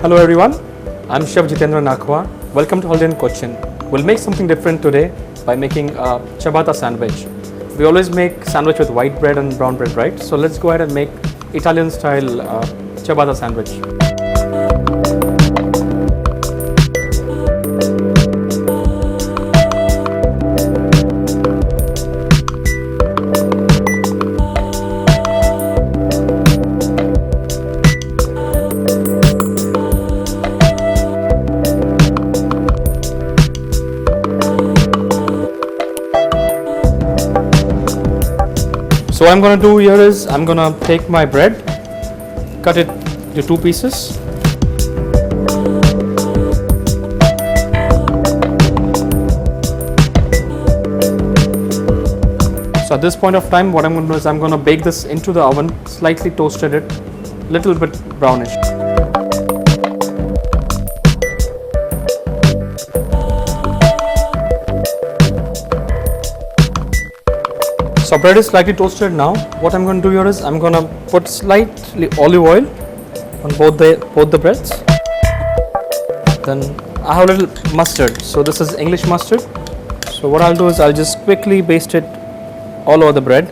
Hello everyone, I'm Chef Jitendra Nakhwa. Welcome to Holiday Inn Cochin. We'll make something different today by making a ciabatta sandwich. We always make sandwich with white bread and brown bread, right? So let's go ahead and make Italian style ciabatta sandwich. So what I'm going to do here is I'm going to take my bread, cut it into 2 pieces. So at this point of time, what I'm going to do is I'm going to bake this into the oven, slightly toasted it, little bit brownish. So bread is slightly toasted now. What I'm going to do here is I'm going to put slightly olive oil on both the breads. Then I have a little mustard. So this is English mustard. So what I'll do is I'll just quickly baste it all over the bread.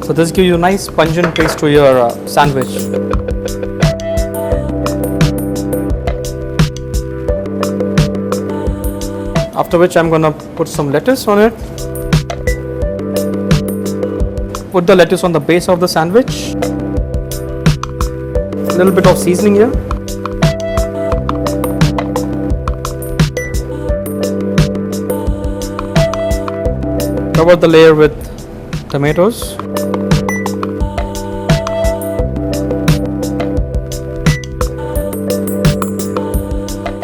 So this gives you a nice pungent taste to your sandwich. After which I'm going to put some lettuce on it. Put the lettuce on the base of the sandwich. A little bit of seasoning here. Cover the layer with tomatoes.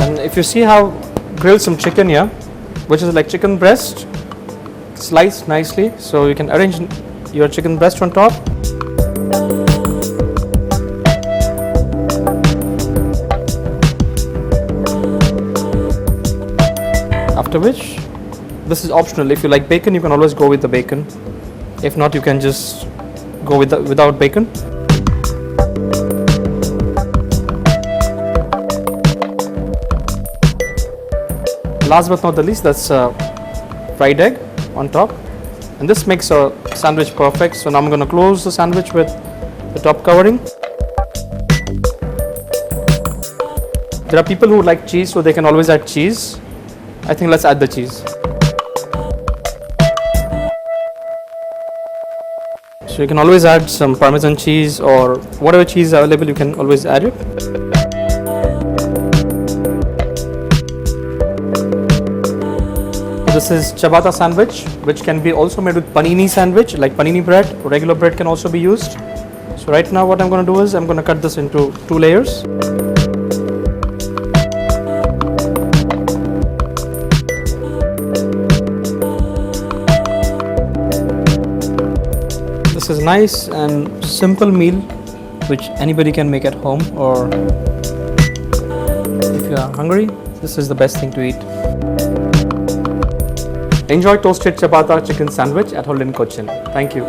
And if you see how grilled some chicken here, which is like chicken breast, sliced nicely, so you can arrange your chicken breast on top. After which, this is optional. If you like bacon, you can always go with the bacon. If not, you can just go without bacon. Last but not the least, that's fried egg on top. And this makes a sandwich perfect. So now I'm going to close the sandwich with the top covering. There are people who like cheese, so they can always add cheese. I think let's add the cheese. So you can always add some Parmesan cheese or whatever cheese is available, you can always add it. This is ciabatta sandwich, which can be also made with panini sandwich, like panini bread. Regular bread can also be used. So right now what I'm going to do is I'm going to cut this into 2 layers. This is nice and simple meal which anybody can make at home, or if you are hungry, this is the best thing to eat. Enjoy toasted ciabatta chicken sandwich at Holiday Inn Cochin. Thank you.